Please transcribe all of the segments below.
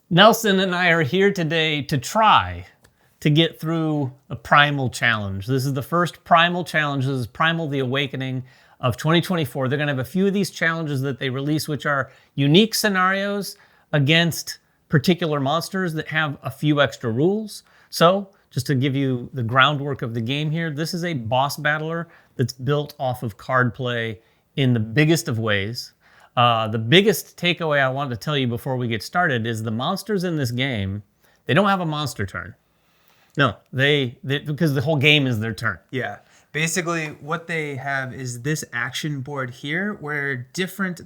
Nelson and I are here today to try to get through a Primal challenge. This is the first Primal challenge. This is Primal the Awakening of 2024. They're going to have a few of these challenges that they release, which are unique scenarios against particular monsters that have a few extra rules. So, just to give you the groundwork of the game here, this is a boss battler that's built off of card play in the biggest of ways. The biggest takeaway I wanted to tell you before we get started is the monsters in this game, they don't have a monster turn. No, they because the whole game is their turn. Yeah. Basically, what they have is this action board here where different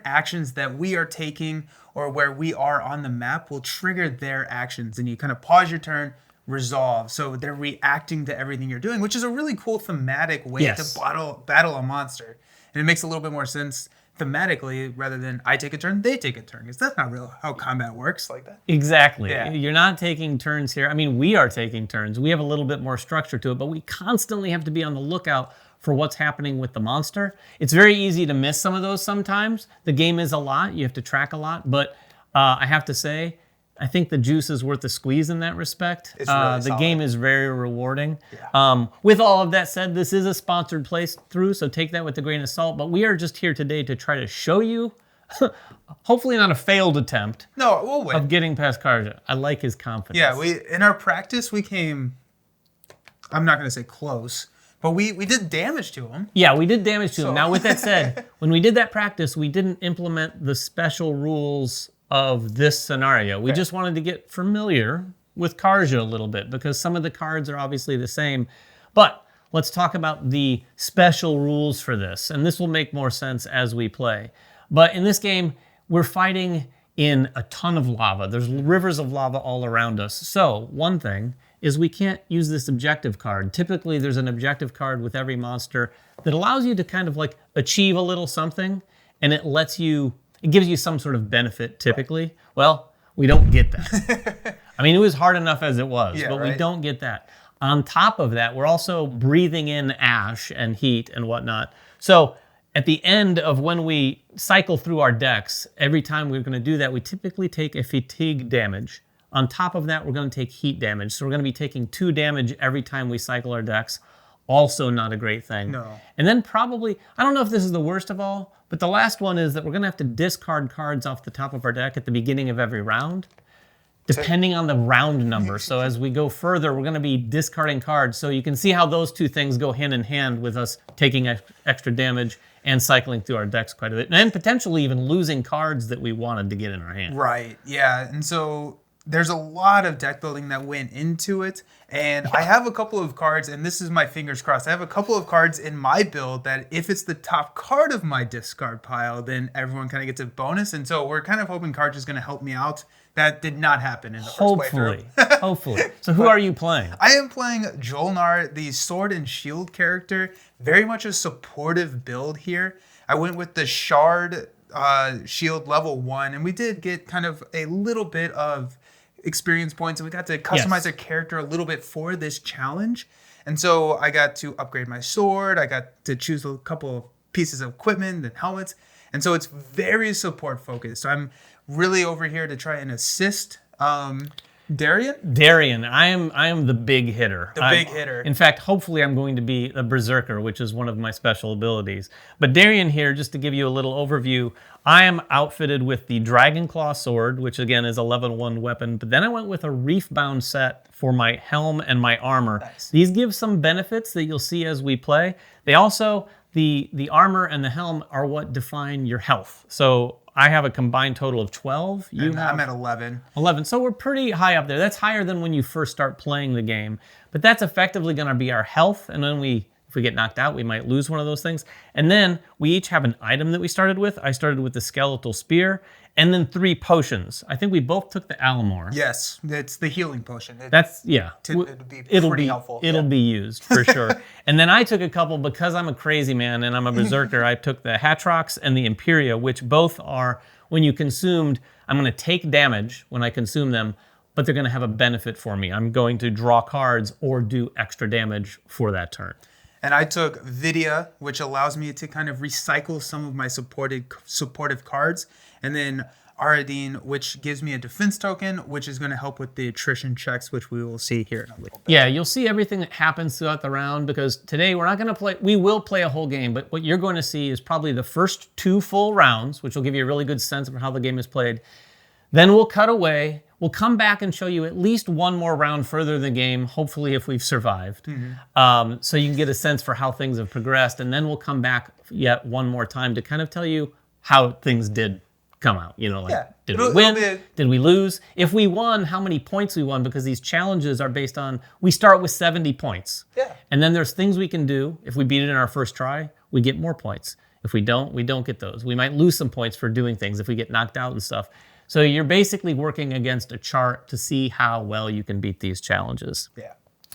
actions that we are taking or where we are on the map will trigger their actions. And you kind of pause your turn, resolve. So they're reacting to everything you're doing, which is a really cool thematic way to battle a monster. And it makes a little bit more sense thematically rather than I take a turn, they take a turn, because that's not really how combat works like that. Exactly. Yeah. You're not taking turns here. I mean, we are taking turns. We have a little bit more structure to it, but we constantly have to be on the lookout for what's happening with the monster. It's very easy to miss some of those sometimes. The game is a lot. You have to track a lot, but I have to say, I think the juice is worth the squeeze in that respect. It's really the solid. game is very rewarding. Yeah. With all of that said, this is a sponsored playthrough, so take that with a grain of salt. But we are just here today to try to show you, hopefully not a failed attempt, No, we'll win. of getting past Kharja. I like his confidence. Yeah, in our practice, we came, I'm not going to say close, but we did damage to him. Yeah, we did damage to him. So- Now, with that said, when we did that practice, we didn't implement the special rules of this scenario. We just wanted to get familiar with Kharja a little bit because some of the cards are obviously the same. But let's talk about the special rules for this, and this will make more sense as we play. But in this game, we're fighting in a ton of lava. There's rivers of lava all around us. So one thing is we can't use this objective card. Typically, there's an objective card with every monster that allows you to kind of like achieve a little something, and it gives you some sort of benefit typically. Right. Well, we don't get that. I mean, it was hard enough as it was, but we don't get that. On top of that, we're also breathing in ash and heat and whatnot. So at the end of when we cycle through our decks, every time we're going to do that, we typically take a fatigue damage. On top of that, we're going to take heat damage. So we're going to be taking 2 damage every time we cycle our decks. Also not a great thing. No. And then probably, I don't know if this is the worst of all, but the last one is that we're going to have to discard cards off the top of our deck at the beginning of every round, depending on the round number. So as we go further, we're going to be discarding cards. So you can see how those two things go hand in hand with us taking extra damage and cycling through our decks quite a bit. And potentially even losing cards that we wanted to get in our hand. Right, yeah. And so there's a lot of deck building that went into it. And I have a couple of cards, and this is my fingers crossed. I have a couple of cards in my build that if it's the top card of my discard pile, then everyone kind of gets a bonus. And so we're kind of hoping Kharja is going to help me out. That did not happen in the first playthrough. Hopefully. So who are you playing? I am playing Jolnar, the sword and shield character. Very much a supportive build here. I went with the shard shield level 1, and we did get kind of a little bit of experience points, and we got to customize a character a little bit for this challenge. And so I got to upgrade my sword. I got to choose a couple of pieces of equipment and helmets. And so it's very support focused. So I'm really over here to try and assist Darian. I am the big hitter. Big hitter. In fact, hopefully I'm going to be a berserker, which is one of my special abilities. But Darian here, just to give you a little overview, I am outfitted with the Dragon Claw sword, which again is a level 1 weapon. But then I went with a reef-bound set for my helm and my armor. Nice. These give some benefits that you'll see as we play. They also, the armor and the helm are what define your health. So I have a combined total of 12. I'm at 11. 11. So we're pretty high up there. That's higher than when you first start playing the game. But that's effectively going to be our health. And then if we get knocked out, we might lose one of those things. And then we each have an item that we started with. I started with the skeletal spear and then 3 potions. I think we both took the Alamore. Yes, it's the healing potion. It'll be helpful. It'll be used for sure. And then I took a couple because I'm a crazy man and I'm a berserker. I took the Hatrox and the Imperia, which both are, when you consumed, I'm going to take damage when I consume them, but they're going to have a benefit for me. I'm going to draw cards or do extra damage for that turn. And I took Vidya, which allows me to kind of recycle some of my supportive cards. And then Aradine, which gives me a defense token, which is going to help with the attrition checks, which we will see here in a little bit. Yeah, you'll see everything that happens throughout the round, because today we're not going to play, we will play a whole game, but what you're going to see is probably the first 2 full rounds, which will give you a really good sense of how the game is played. Then we'll cut away. We'll come back and show you at least one more round further in the game, hopefully if we've survived. So you can get a sense for how things have progressed. And then we'll come back yet one more time to kind of tell you how things did come out. You know, like, did we win? Did we lose? If we won, how many points we won? Because these challenges are based on, we start with 70 points. And then there's things we can do. If we beat it in our first try, we get more points. If we don't get those. We might lose some points for doing things if we get knocked out and stuff. So you're basically working against a chart to see how well you can beat these challenges.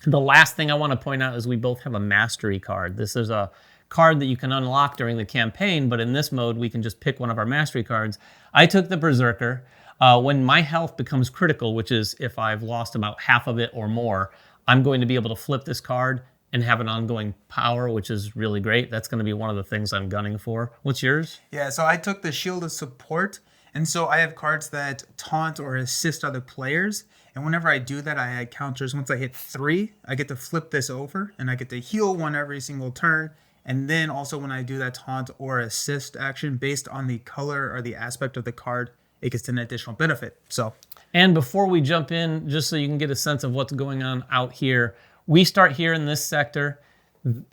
The last thing I want to point out is we both have a mastery card. This is a card that you can unlock during the campaign, but in this mode, we can just pick one of our mastery cards. I took the Berserker. When my health becomes critical, which is if I've lost about half of it or more, I'm going to be able to flip this card and have an ongoing power, which is really great. That's going to be one of the things I'm gunning for. What's yours? Yeah, so I took the Shield of Support. And so I have cards that taunt or assist other players. And whenever I do that, I add counters. Once I hit 3, I get to flip this over and I get to heal 1 every single turn. And then also when I do that taunt or assist action based on the color or the aspect of the card, it gets an additional benefit. And before we jump in, just so you can get a sense of what's going on out here, we start here in this sector.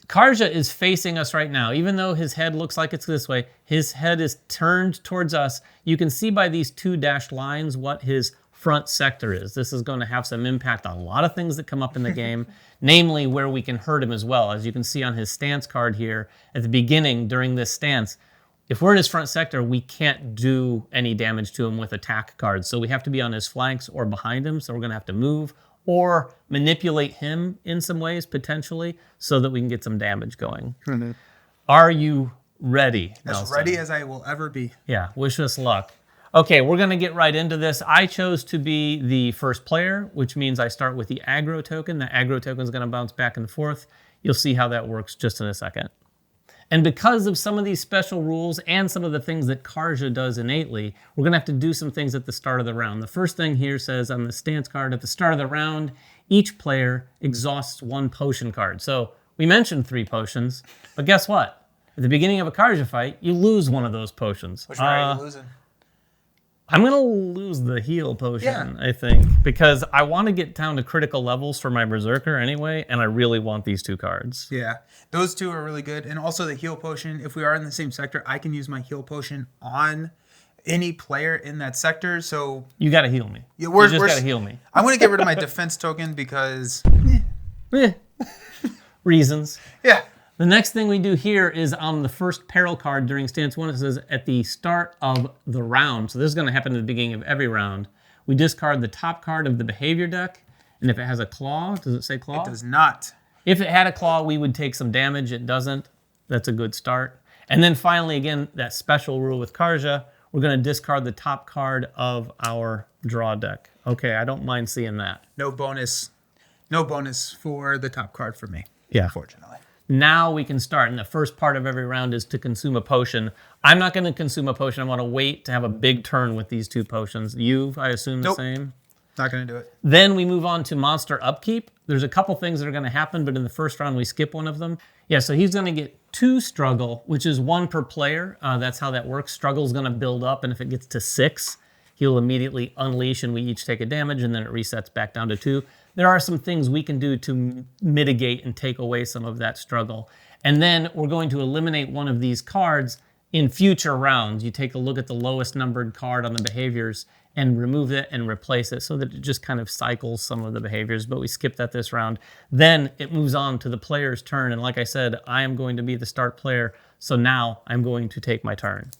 Kharja is facing us right now. Even though his head looks like it's this way, his head is turned towards us. You can see by these 2 dashed lines what his front sector is. This is going to have some impact on a lot of things that come up in the game, namely where we can hurt him as well. As you can see on his stance card here, at the beginning during this stance, if we're in his front sector, we can't do any damage to him with attack cards. So we have to be on his flanks or behind him. So we're going to have to move or manipulate him in some ways, potentially, so that we can get some damage going. Are you ready, Nelson? As ready as I will ever be. Yeah, wish us luck. Okay, we're going to get right into this. I chose to be the first player, which means I start with the aggro token. The aggro token is going to bounce back and forth. You'll see how that works just in a second. And because of some of these special rules and some of the things that Kharja does innately, we're going to have to do some things at the start of the round. The first thing here says on the stance card, at the start of the round, each player exhausts 1 potion card. So we mentioned 3 potions, but guess what? At the beginning of a Kharja fight, you lose one of those potions. Which one are you losing? I'm going to lose the heal potion, I think, because I want to get down to critical levels for my Berserker anyway, and I really want these 2 cards. Yeah, those 2 are really good. And also the heal potion, if we are in the same sector, I can use my heal potion on any player in that sector. So you got to heal me. Yeah, you just got to heal me. I'm going to get rid of my defense token because... Reasons. Yeah. The next thing we do here is on the first peril card during stance 1, it says at the start of the round. So this is going to happen at the beginning of every round. We discard the top card of the behavior deck. And if it has a claw, does it say claw? It does not. If it had a claw, we would take some damage. It doesn't. That's a good start. And then finally, again, that special rule with Kharja, we're going to discard the top card of our draw deck. Okay, I don't mind seeing that. No bonus for the top card for me. Yeah. Unfortunately. Now we can start, and the first part of every round is to consume a potion. I'm not going to consume a potion. I want to wait to have a big turn with these 2 potions. I assume the same? Not going to do it. Then we move on to monster upkeep. There's a couple things that are going to happen, but in the first round we skip one of them. Yeah, so he's going to get 2 struggle, which is 1 per player. That's how that works. Struggle's going to build up, and if it gets to 6, he'll immediately unleash, and we each take a damage, and then it resets back down to 2. There are some things we can do to mitigate and take away some of that struggle. And then we're going to eliminate one of these cards in future rounds. You take a look at the lowest numbered card on the behaviors and remove it and replace it so that it just kind of cycles some of the behaviors, but we skip that this round. Then it moves on to the player's turn, and like I said, I am going to be the start player, so now I'm going to take my turn.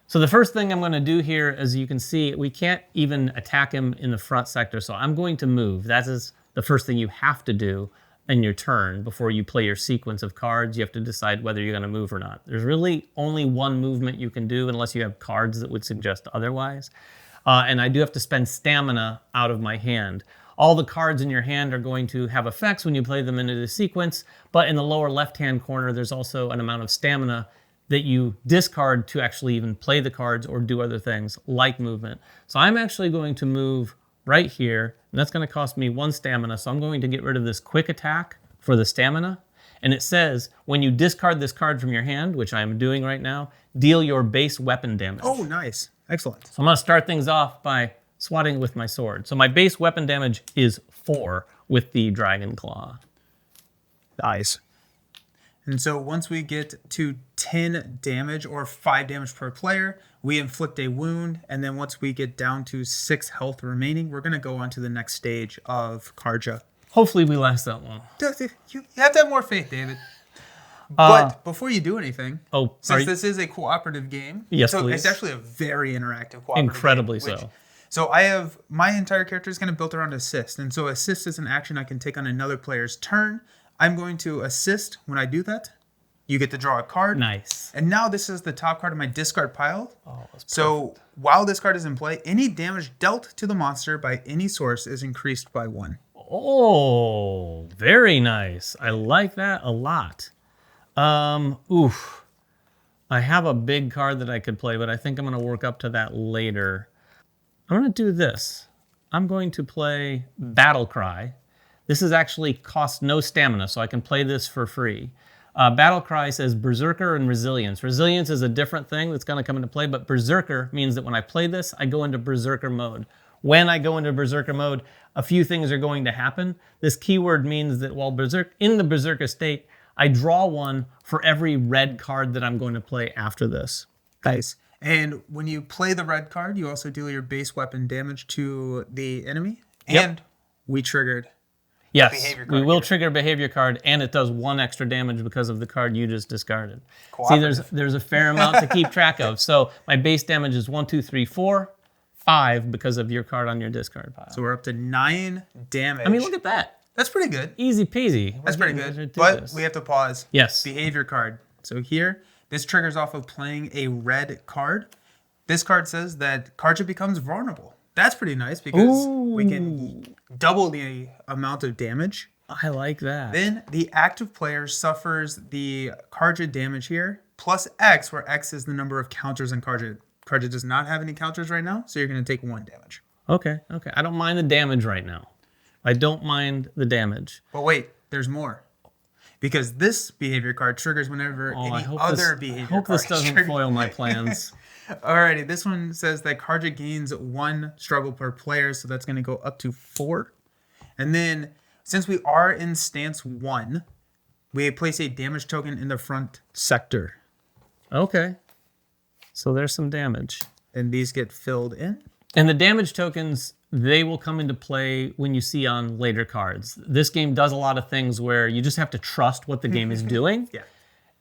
So the first thing I'm going to do here, as you can see, we can't even attack him in the front sector, so I'm going to move. That is the first thing you have to do in your turn before you play your sequence of cards. You have to decide whether you're going to move or not. There's really only one movement you can do unless you have cards that would suggest otherwise. And I do have to spend stamina out of my hand. All the cards in your hand are going to have effects when you play them into the sequence, but in the lower left-hand corner, there's also an amount of stamina that you discard to actually even play the cards or do other things like movement. So I'm actually going to move right here, and that's going to cost me 1 stamina. So I'm going to get rid of this quick attack for the stamina. And it says, when you discard this card from your hand, which I am doing right now, deal your base weapon damage. Oh, nice. Excellent. So I'm going to start things off by swatting with my sword. So my base weapon damage is 4 with the Dragon Claw. Nice. And so once we get to 10 damage or 5 damage per player, we inflict a wound. And then once we get down to 6 health remaining, we're going to go on to the next stage of Kharja. Hopefully we last that long. You have to have more faith, David. But before you do anything, since this is a cooperative game, yes, so please. It's actually a very interactive cooperative Incredibly game. So. So I have, my entire character is kind of built around assist. And so assist is an action I can take on another player's turn. I'm going to assist. When I do that, you get to draw a card. Nice. And now this is the top card of my discard pile. Oh, that's so while this card is in play, any damage dealt to the monster by any source is increased by 1. Oh, very nice. I like that a lot. Oof. I have a big card that I could play, but I think I'm going to work up to that later. I'm going to do this. I'm going to play Battle Cry. This is actually cost no stamina, so I can play this for free. Battle Cry says Berserker and Resilience. Resilience is a different thing that's going to come into play, but Berserker means that when I play this, I go into Berserker mode. When I go into Berserker mode, a few things are going to happen. This keyword means that while in the Berserker state, I draw 1 for every red card that I'm going to play after this. Nice. And when you play the red card, you also deal your base weapon damage to the enemy. Yep. And we triggered Yes, we will trigger a behavior card, and it does 1 extra damage because of the card you just discarded. See, there's a fair amount to keep track of. So my base damage is 1, 2, 3, 4, 5 because of your card on your discard pile. So we're up to 9 damage. I mean, look at that. That's pretty good. Easy peasy. That's pretty good. But we have to pause. Yes. Behavior card. So here, this triggers off of playing a red card. This card says that Kharja becomes vulnerable. That's pretty nice because we can double the amount of damage. I like that. Then the active player suffers the Kharja damage here, plus X, where X is the number of counters on Kharja. Kharja does not have any counters right now, so you're going to take 1 damage. Okay. I don't mind the damage right now. I don't mind the damage. But wait, there's more. Because this behavior card triggers whenever any other behavior card. I hope this doesn't foil my plans. Alrighty, this one says that Kharja gains 1 struggle per player, so that's going to go up to 4. And then, since we are in stance 1, we place a damage token in the front sector. Okay. So there's some damage. And these get filled in. And the damage tokens, they will come into play when you see on later cards. This game does a lot of things where you just have to trust what the game is doing. Yeah.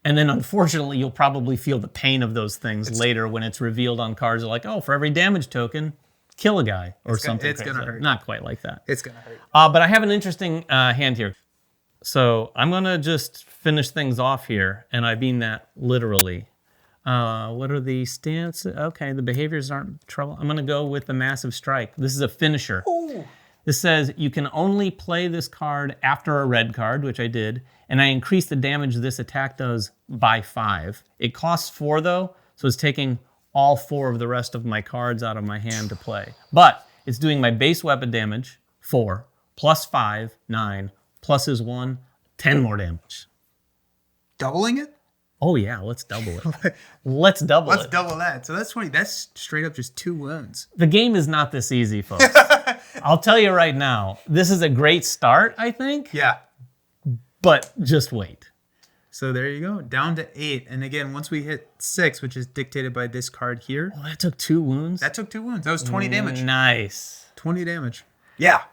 And then unfortunately, you'll probably feel the pain of those things later when it's revealed on cards. Like, oh, for every damage token, kill a guy or something. It's going to hurt. Not quite like that. It's going to hurt. But I have an interesting hand here. So I'm going to just finish things off here. And I mean that literally. What are the stances? Okay, the behaviors aren't trouble. I'm going to go with the Massive Strike. This is a finisher. Ooh. This says you can only play this card after a red card, which I did, and I increase the damage this attack does by 5. It costs 4 though, so it's taking all 4 of the rest of my cards out of my hand to play. But it's doing my base weapon damage, 4, plus 5, 9, plus his 1, 10 more damage. Doubling it? Oh yeah, let's double it. Let's double that. So that's 20. That's straight up just 2 wounds. The game is not this easy, folks. I'll tell you right now, this is a great start, I think. Yeah. But just wait. So there you go, down to 8. And again, once we hit 6, which is dictated by this card here. Oh, that took 2 wounds? That took 2 wounds. That was 20 damage. Nice. 20 damage. Yeah.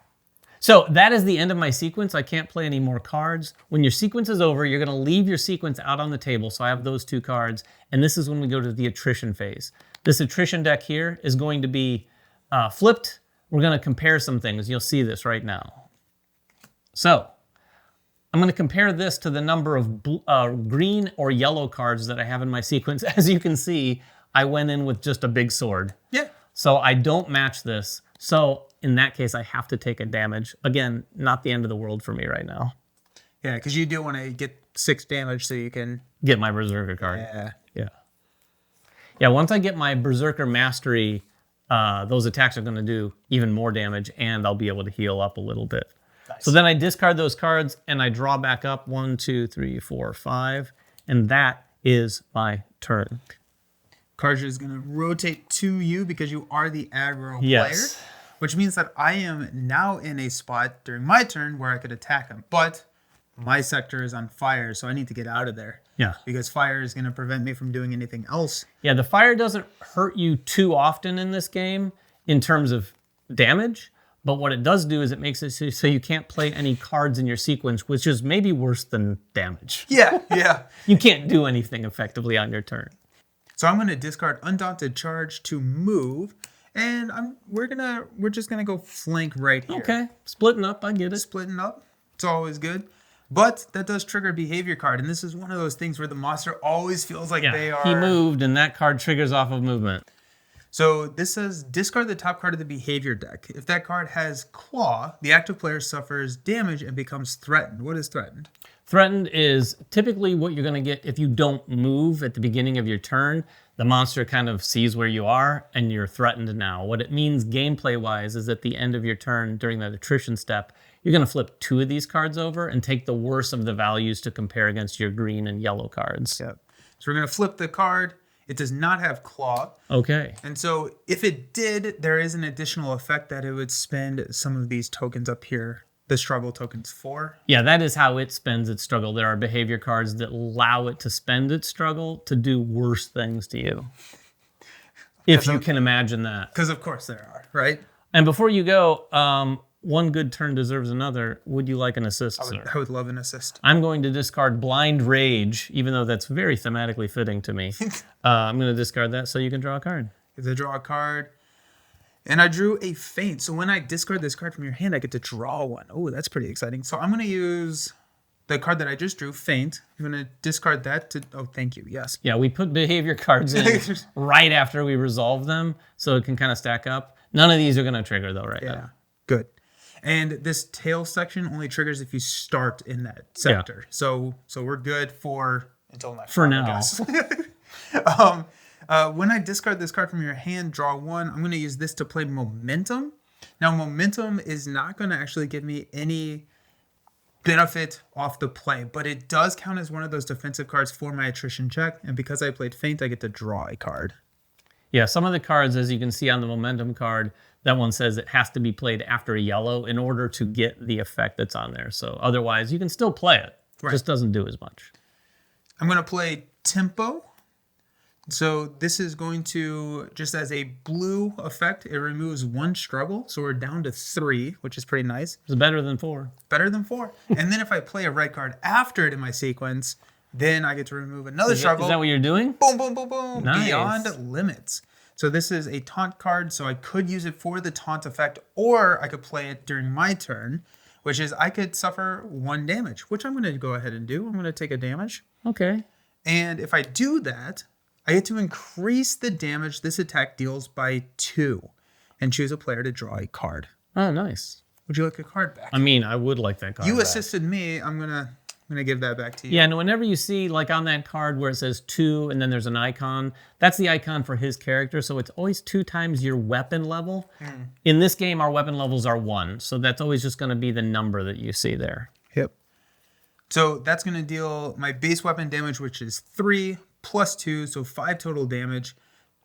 So that is the end of my sequence. I can't play any more cards. When your sequence is over, you're going to leave your sequence out on the table. So I have those 2 cards. And this is when we go to the attrition phase. This attrition deck here is going to be flipped. We're going to compare some things. You'll see this right now. So I'm going to compare this to the number of green or yellow cards that I have in my sequence. As you can see, I went in with just a big sword. Yeah. So I don't match this. So in that case, I have to take a damage. Again, not the end of the world for me right now. Yeah, because you do want to get 6 damage so you can Get my Berserker card. Yeah. Yeah, once I get my Berserker Mastery, those attacks are going to do even more damage, and I'll be able to heal up a little bit. Nice. So then I discard those cards, and I draw back up 1, 2, 3, 4, 5, and that is my turn. Kharja is going to rotate to you because you are the aggro Yes. player, which means that I am now in a spot during my turn where I could attack him. But my sector is on fire, so I need to get out of there. Yeah. Because fire is going to prevent me from doing anything else. Yeah, the fire doesn't hurt you too often in this game in terms of damage, but what it does do is it makes it so you can't play any cards in your sequence, which is maybe worse than damage. Yeah. You can't do anything effectively on your turn. So I'm going to discard Undaunted Charge to move, and we're just gonna go flank right here. Okay, splitting up, I get it. Splitting up, it's always good. But that does trigger a behavior card, and this is one of those things where the monster always feels like they are... He moved, and that card triggers off of movement. So this says discard the top card of the behavior deck. If that card has Claw, the active player suffers damage and becomes threatened. What is threatened? Threatened is typically what you're going to get if you don't move at the beginning of your turn. The monster kind of sees where you are, and you're threatened now. What it means gameplay-wise is at the end of your turn, during that attrition step, you're going to flip 2 of these cards over and take the worst of the values to compare against your green and yellow cards. Yep. So we're going to flip the card. It does not have Claw. Okay. And so if it did, there is an additional effect that it would spend some of these tokens up here, the struggle tokens for. Yeah, that is how it spends its struggle. There are behavior cards that allow it to spend its struggle to do worse things to you. If you can imagine that. Because of course there are, right? And before you go, one good turn deserves another. Would you like an assist, sir? I would love an assist. I'm going to discard Blind Rage, even though that's very thematically fitting to me. I'm going to discard that so you can draw a card. Get to draw a card. And I drew a Feint. So when I discard this card from your hand, I get to draw one. Oh, that's pretty exciting. So I'm going to use the card that I just drew, Feint. I'm going to discard that to... Oh, thank you. Yes. Yeah, we put behavior cards in right after we resolve them, so it can kind of stack up. None of these are going to trigger, though, right now. Good. And this tail section only triggers if you start in that sector. Yeah. So we're good for... Until next for time, now. I guess. When I discard this card from your hand, draw 1, I'm going to use this to play Momentum. Now, Momentum is not going to actually give me any benefit off the play, but it does count as one of those defensive cards for my attrition check. And because I played Feint, I get to draw a card. Yeah, some of the cards, as you can see on the Momentum card, that one says it has to be played after a yellow in order to get the effect that's on there. So otherwise, you can still play it. It just doesn't do as much. I'm going to play Tempo. So this is going to, just as a blue effect, it removes 1 struggle. So we're down to 3, which is pretty nice. It's better than 4. Better than 4. And then if I play a red card after it in my sequence, then I get to remove another struggle. Is that what you're doing? Boom, boom, boom, boom. Nice. Beyond Limits. So this is a taunt card, so I could use it for the taunt effect, or I could play it during my turn, which is I could suffer 1 damage, which I'm going to go ahead and do. I'm going to take a damage. Okay. And if I do that, I get to increase the damage this attack deals by 2 and choose a player to draw a card. Oh, nice. Would you like a card back? I mean, I would like that card You back. assisted me. I'm gonna give that back to you. Yeah, and whenever you see, like on that card where it says 2 and then there's an icon, that's the icon for his character, so it's always 2 times your weapon level. In this game, our weapon levels are 1, so that's always just going to be the number that you see there. Yep. So that's going to deal my base weapon damage, which is 3 plus 2, so 5 total damage.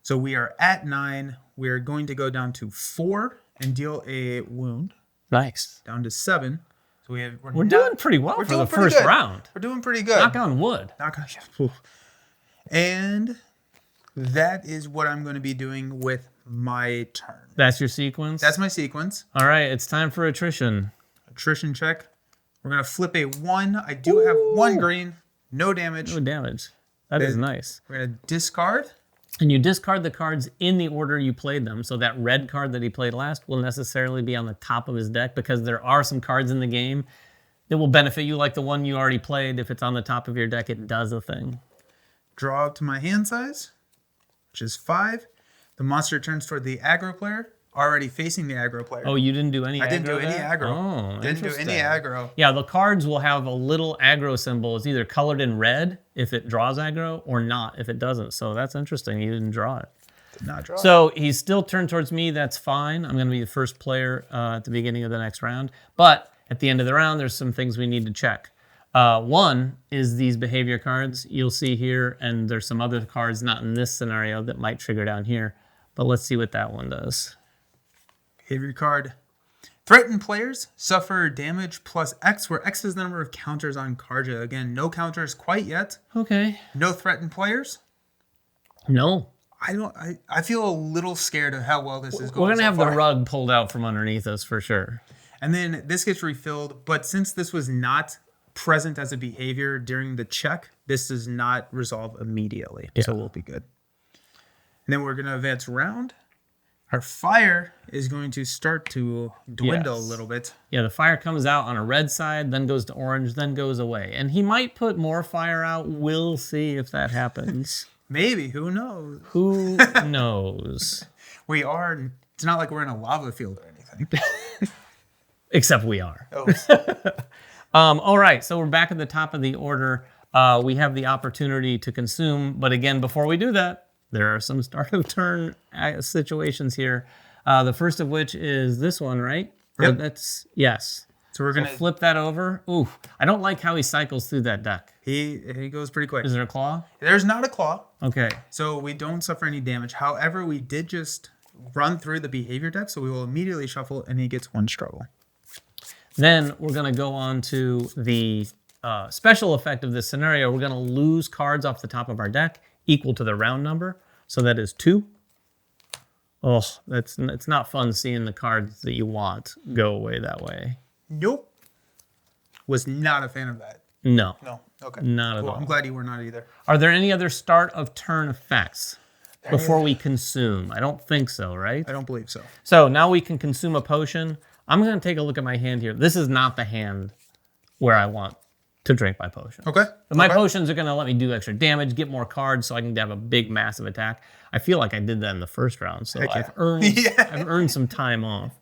So we are at 9. We're going to go down to 4 and deal a wound. Nice. Down to 7. So we're doing pretty well for the first round. We're doing pretty good. Knock on wood. And that is what I'm going to be doing with my turn. That's your sequence? That's my sequence. All right, it's time for attrition. Attrition check. We're going to flip a 1. I do have 1 green. No damage. No damage. That is nice. We're going to discard. And you discard the cards in the order you played them. So that red card that he played last will necessarily be on the top of his deck because there are some cards in the game that will benefit you, like the one you already played. If it's on the top of your deck, it does a thing. Draw up to my hand size, which is 5. The monster turns toward the aggro player. already facing the aggro player. Oh, you didn't do any aggro? I didn't do any there? aggro. Oh, Didn't do any interesting. aggro. Yeah, the cards will have a little aggro symbol. It's either colored in red if it draws aggro or not if it doesn't. So that's interesting. You didn't draw it. Did not draw. So he's still turned towards me. That's fine. I'm going to be the first player at the beginning of the next round. But at the end of the round, there's some things we need to check. One is these behavior cards you'll see here, and there's some other cards not in this scenario that might trigger down here. But let's see what that one does. Behavior card. Threatened players suffer damage plus X, where X is the number of counters on Kharja. Again, no counters quite yet. Okay. No threatened players. No. I feel a little scared of how well this is going. We're going to so have far. the rug pulled out from underneath us for sure. And then this gets refilled, but since this was not present as a behavior during the check, this does not resolve immediately. Yeah. So we'll be good. And then we're going to advance around. Our fire is going to start to dwindle Yes. a little bit. Yeah, the fire comes out on a red side, then goes to orange, then goes away. And he might put more fire out. We'll see if that happens. Maybe, who knows? Who knows? It's not like we're in a lava field or anything. Except we are. Oh, All right, so we're back at the top of the order. We have the opportunity to consume. But again, before we do that, there are some start of turn situations here. The first of which is this one, right? Yep. Yes. so we're So going to... flip that over. Ooh, I don't like how he cycles through that deck. He goes pretty quick. Is there a claw? There's not a claw, Okay. so we don't suffer any damage. However, we did just run through the behavior deck, so we will immediately shuffle, and he gets one struggle. Then we're going to go on to the special effect of this scenario. We're going to lose cards off the top of our deck equal to the round number. So that is 2. Oh, it's not fun seeing the cards that you want go away that way. Nope. Was not a fan of that. No. No. Okay. Not at Cool. all. I'm glad you were not either. Are there any other start of turn effects before we consume? I don't think so, right? I don't believe so. So now we can consume a potion. I'm going to take a look at my hand here. This is not the hand where I want to drink my potion. Okay. But my Okay. potions are going to let me do extra damage, get more cards so I can have a big, massive attack. I feel like I did that in the first round, so Heck yeah. I've earned some time off.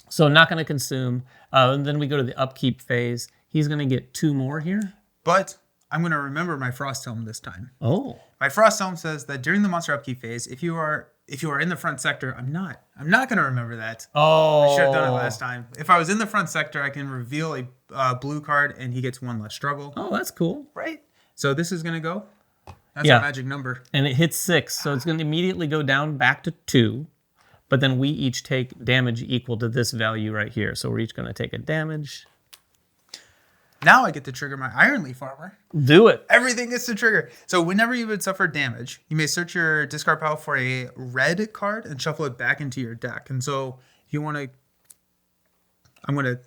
So not going to consume. And then we go to the upkeep phase. He's going to get 2 more here. But I'm going to remember my Frost Helm this time. Oh. My Frost Helm says that during the monster upkeep phase, if you are in the front sector, I'm not going to remember that. Oh. I should have done it last time. If I was in the front sector, I can reveal a blue card, and he gets 1 less struggle. Oh, that's cool. Right. So this is going to go. That's Yeah. our magic number. And it hits 6, so it's going to immediately go down back to 2. But then we each take damage equal to this value right here. So we're each going to take a damage. Now I get to trigger my Iron Leaf Armor. Do it. Everything gets to trigger. So whenever you would suffer damage, you may search your discard pile for a red card and shuffle it back into your deck. And so if you want to, I'm gonna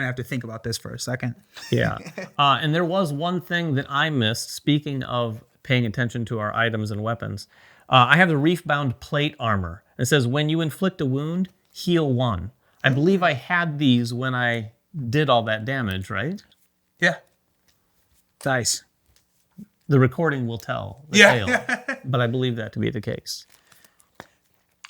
have to think about this for a second. Yeah. And there was one thing that I missed, speaking of paying attention to our items and weapons. I have the Reef-Bound Plate Armor. It says, when you inflict a wound, heal 1. I believe I had these when I did all that damage, right? Yeah. Nice. The recording will tell the Yeah. tale, but I believe that to be the case.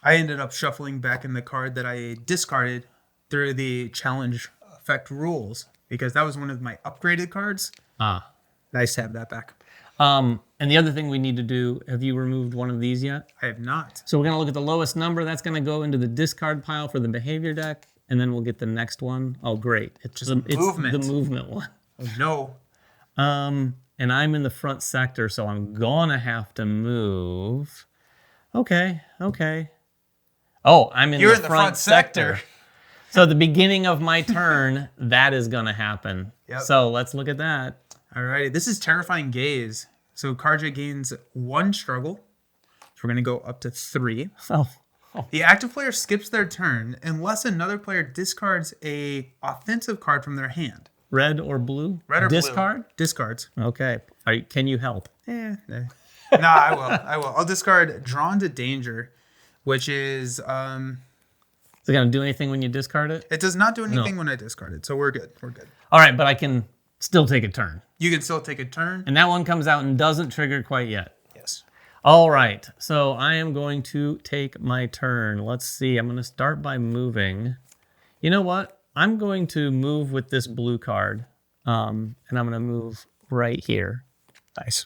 I ended up shuffling back in the card that I discarded through the challenge effect rules because that was one of my upgraded cards. Ah. Nice to have that back. And the other thing we need to do, have you removed one of these yet? I have not. So we're going to look at the lowest number. That's going to go into the discard pile for the behavior deck, and then we'll get the next one. Oh, great. It's just movement. the movement one. Oh, no. And I'm in the front sector, so I'm going to have to move. Okay. Oh, I'm in You're the front sector. So at the beginning of my turn, that is going to happen. Yep. So let's look at that. Alrighty, this is Terrifying Gaze. So Kharja gains 1 struggle. So we're going to go up to 3. Oh. The active player skips their turn unless another player discards a offensive card from their hand. Red or blue? Red or Discard? blue? Discards. Okay. Can you help? Nah, I will. I'll discard Drawn to Danger, which is... Is it going to do anything when you discard it? It does not do anything when I discard it, so we're good. All right, but I can still take a turn. You can still take a turn. And that one comes out and doesn't trigger quite yet. Yes. All right, so I am going to take my turn. Let's see. I'm going to start by moving. You know what? I'm going to move with this blue card, and I'm going to move right here. Nice.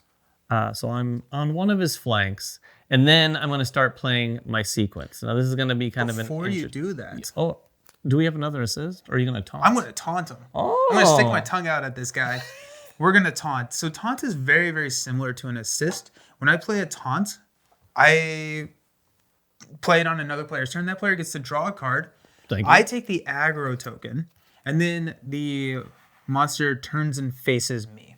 So I'm on one of his flanks, and then I'm going to start playing my sequence. Now this is going to be kind of an Before you do that, Oh, do we have another assist? Or are you going to taunt? I'm going to taunt him. Oh. I'm going to stick my tongue out at this guy. We're going to taunt. So taunt is very, very similar to an assist. When I play a taunt, I play it on another player's turn. That player gets to draw a card. I take the aggro token, and then the monster turns and faces me.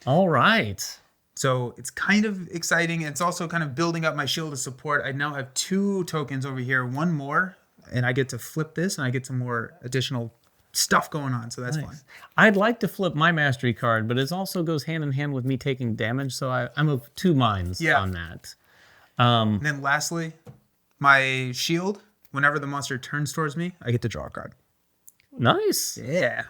All right. So it's kind of exciting. It's also kind of building up my shield of support. I now have 2 tokens over here, 1 more, and I get to flip this, and I get some more additional stuff going on. So that's fun. I'd like to flip my mastery card, but it also goes hand in hand with me taking damage. So I'm of 2 minds on that. And then lastly, my shield. Whenever the monster turns towards me, I get to draw a card. Nice. Yeah.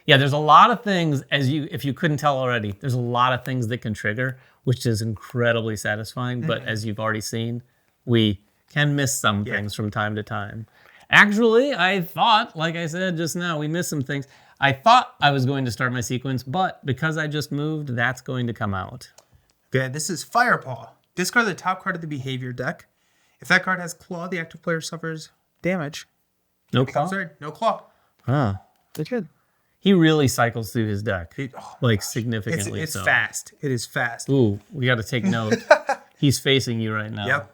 Yeah, there's a lot of things, if you couldn't tell already, there's a lot of things that can trigger, which is incredibly satisfying. But as you've already seen, we can miss some things from time to time. Actually, I thought, like I said just now, we missed some things. I thought I was going to start my sequence, but because I just moved, that's going to come out. Okay, this is Firepaw. Discard the top card of the behavior deck. If that card has Claw, the active player suffers damage. No claw? No Claw. Huh. That's good. He really cycles through his deck, significantly. It's fast. It is fast. Ooh, we got to take note. He's facing you right now. Yep.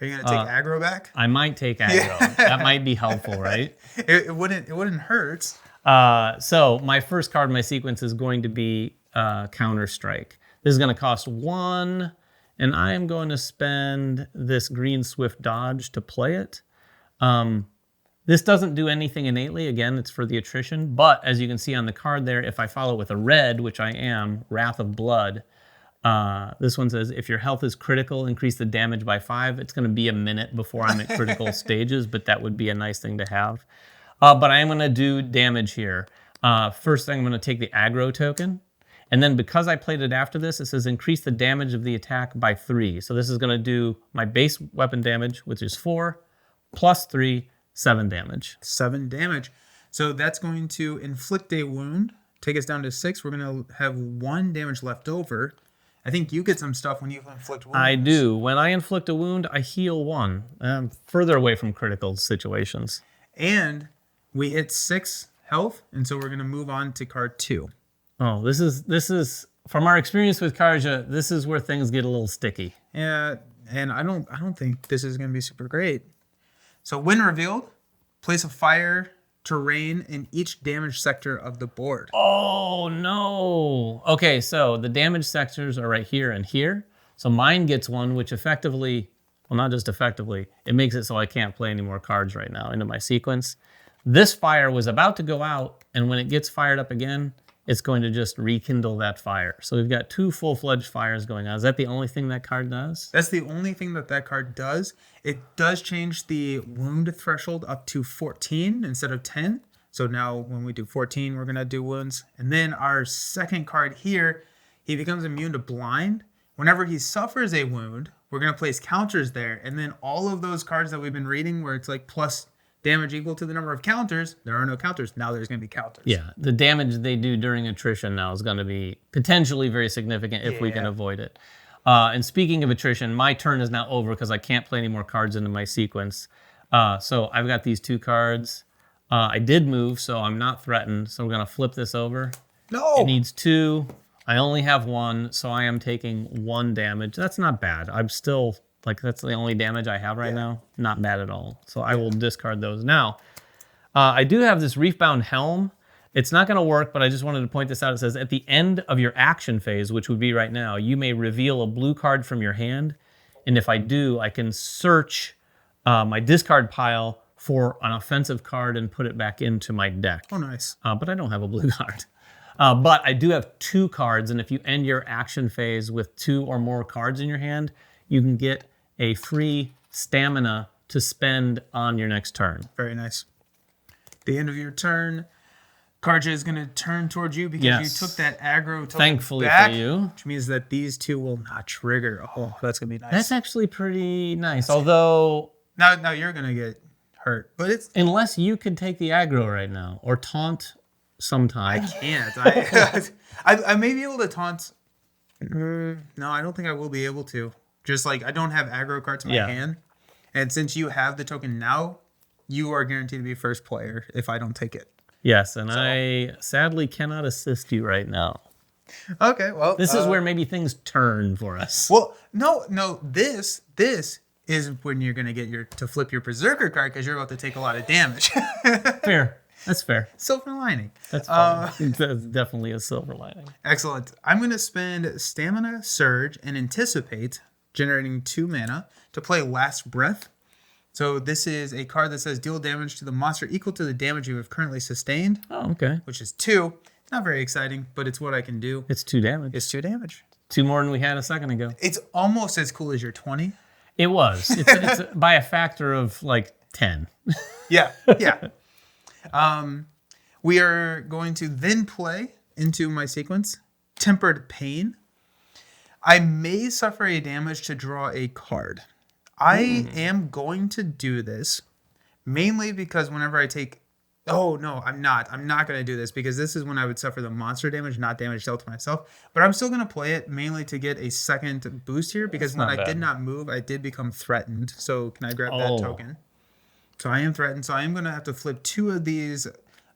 Are you gonna take aggro back? I might take aggro. That might be helpful, right? It wouldn't hurt. So my first card in my sequence is going to be Counter Strike. This is going to cost 1, and I am going to spend this green Swift Dodge to play it. This doesn't do anything innately. Again, it's for the attrition. But as you can see on the card there, if I follow with a red, which I am, Wrath of Blood, this one says, if your health is critical, increase the damage by 5. It's going to be a minute before I'm at critical stages, but that would be a nice thing to have. But I am going to do damage here. First thing, I'm going to take the aggro token. And then because I played it after this, it says increase the damage of the attack by 3. So this is going to do my base weapon damage, which is 4, plus 3, 7 damage. 7 damage. So that's going to inflict a wound, take us down to 6. We're going to have 1 damage left over. I think you get some stuff when you inflict wounds. I do. When I inflict a wound, I heal 1. I'm further away from critical situations. And we hit 6 health, and so we're going to move on to card 2. Oh, this is from our experience with Kharja, this is where things get a little sticky. Yeah, and I don't think this is going to be super great. So when revealed, place a fire terrain in each damage sector of the board. Oh no. Okay, so the damage sectors are right here and here. So mine gets 1, which effectively, well, not just effectively, it makes it so I can't play any more cards right now into my sequence. This fire was about to go out, and when it gets fired up again, it's going to just rekindle that fire. So we've got 2 full-fledged fires going on. Is that the only thing that card does? That's the only thing that card does. It does change the wound threshold up to 14 instead of 10. So now when we do 14, we're going to do wounds. And then our second card here, he becomes immune to blind. Whenever he suffers a wound, we're going to place counters there. And then all of those cards that we've been reading where it's like plus damage equal to the number of counters, there are no counters. Now there's going to be counters. Yeah, the damage they do during attrition now is going to be potentially very significant if we can avoid it. And speaking of attrition, my turn is now over because I can't play any more cards into my sequence. So I've got these 2 cards. I did move, so I'm not threatened. So we're going to flip this over. No! It needs 2. I only have 1, so I am taking 1 damage. That's not bad. I'm still... that's the only damage I have right now. Not bad at all. So I will discard those. Now, I do have this Reefbound Helm. It's not going to work, but I just wanted to point this out. It says, at the end of your action phase, which would be right now, you may reveal a blue card from your hand. And if I do, I can search my discard pile for an offensive card and put it back into my deck. Oh, nice. But I don't have a blue card. But I do have 2 cards, and if you end your action phase with 2 or more cards in your hand, you can get a free stamina to spend on your next turn. Very nice. The end of your turn, Kharja is going to turn towards you because Yes. you took that aggro token Thankfully back, for you. which means that these two will not trigger. Oh, that's going to be nice. That's actually pretty nice. Although, Now you're going to get hurt. But it's... unless you could take the aggro right now or taunt sometime. I can't. I may be able to taunt. No, I don't think I will be able to. Just like I don't have aggro cards in my hand. And since you have the token now, you are guaranteed to be first player if I don't take it. Yes, and I sadly cannot assist you right now. Okay, well. This is where maybe things turn for us. Well, no. This is when you're going to get to flip your Berserker card because you're about to take a lot of damage. Fair. That's fair. Silver lining. That's fine. That's definitely a silver lining. Excellent. I'm going to spend Stamina, Surge, and Anticipate, generating 2 mana, to play Last Breath. So this is a card that says deal damage to the monster equal to the damage you have currently sustained. Oh, okay. Which is 2. Not very exciting, but it's what I can do. It's 2 damage. It's 2 damage. 2 more than we had a second ago. It's almost as cool as your 20. It was. It's by a factor of like 10. Yeah. We are going to then play into my sequence, Tempered Pain. I may suffer a damage to draw a card. I am going to do this mainly because whenever I take... Oh, no, I'm not. I'm not going to do this because this is when I would suffer the monster damage, not damage dealt to myself. But I'm still going to play it mainly to get a second boost here because when I did not move, I did become threatened. So can I grab that token? So I am threatened. So I am going to have to flip 2 of these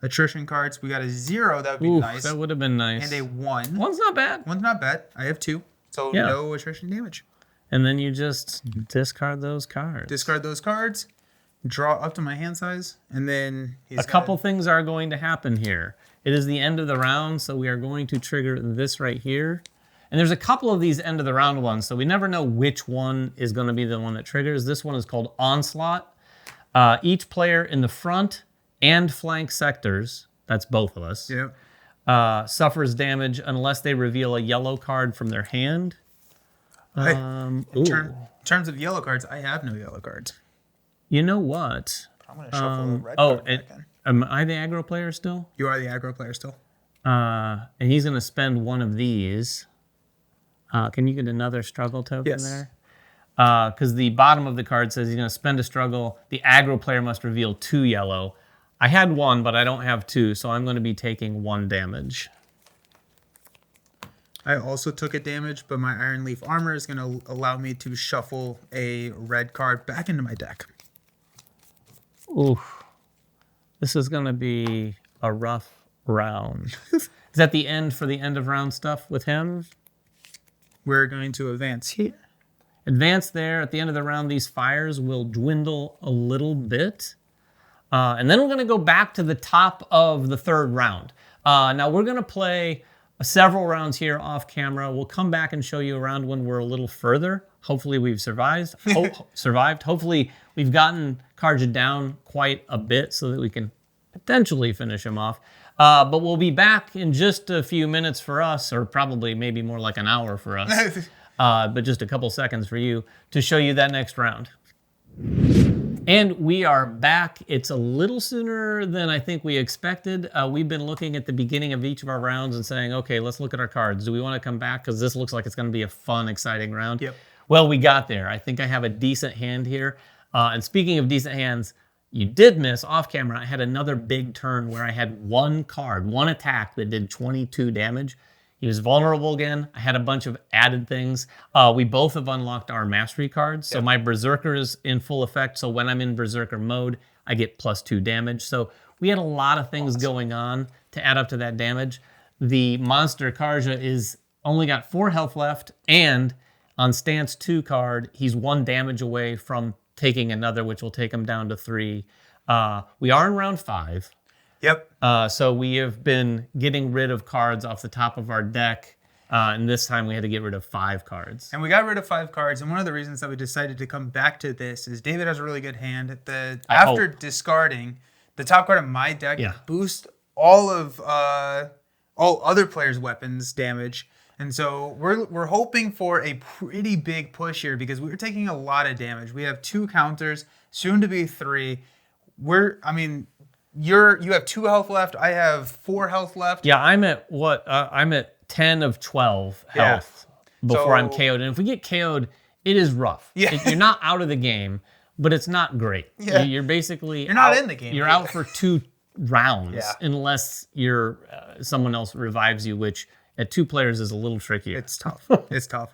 attrition cards. We got a 0. That would be nice. That would have been nice. And a 1. 1's not bad. 1's not bad. I have 2. So no attrition damage. And then you just discard those cards. Discard those cards. Draw up to my hand size. And then a couple things are going to happen here. It is the end of the round, so we are going to trigger this right here. And there's a couple of these end of the round ones, so we never know which one is going to be the one that triggers. This one is called Onslaught. Each player in the front and flank sectors, that's both of us, suffers damage unless they reveal a yellow card from their hand. In terms of yellow cards, I have no yellow cards. You know what? I'm going to shuffle a red card back in. Am I the aggro player still? You are the aggro player still. And he's going to spend one of these. Can you get another struggle token there? Because the bottom of the card says he's going to spend a struggle. The aggro player must reveal 2 yellow. I had 1, but I don't have 2, so I'm going to be taking 1 damage. I also took a damage, but my Iron Leaf Armor is going to allow me to shuffle a red card back into my deck. Oof. This is going to be a rough round. Is that the end for the end of round stuff with him? We're going to advance here. Advance there. At the end of the round, these fires will dwindle a little bit. And then we're going to go back to the top of the 3rd round. Now, we're going to play several rounds here off camera. We'll come back and show you around when we're a little further. Hopefully, we've survived. Hopefully, we've gotten Kharja down quite a bit so that we can potentially finish him off. But we'll be back in just a few minutes for us, or probably maybe more like an hour for us. But just a couple seconds for you to show you that next round. And we are back. It's a little sooner than I think we expected. We've been looking at the beginning of each of our rounds and saying, okay, let's look at our cards. Do we want to come back? Because this looks like it's going to be a fun, exciting round. Yep. Well, we got there. I think I have a decent hand here. And speaking of decent hands, you did miss off camera. I had another big turn where I had 1 card, 1 attack that did 22 damage. He was vulnerable again. I had a bunch of added things. We both have unlocked our mastery cards. So my Berserker is in full effect. So when I'm in Berserker mode, I get +2 damage. So we had a lot of things going on to add up to that damage. The monster Kharja is only got 4 health left. And on stance 2 card, he's 1 damage away from taking another, which will take him down to 3. We are in round 5. Yep. So we have been getting rid of cards off the top of our deck. And this time we had to get rid of 5 cards. And we got rid of 5 cards. And one of the reasons that we decided to come back to this is David has a really good hand. After discarding, the top card of my deck boosts all other players' weapons damage. And so we're hoping for a pretty big push here because we're taking a lot of damage. We have 2 counters, soon to be 3. you have 2 health left. I have 4 health left. Yeah, I'm at what? I'm at 10 of 12 health before I'm So- KO'd. And if we get KO'd, it is rough. Yeah. You're not out of the game, but it's not great. Yeah. You're basically You're not in the game You're either. out for 2 rounds Yeah. unless you're someone else revives you, which at 2 players is a little trickier. It's tough. It's tough.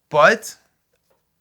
But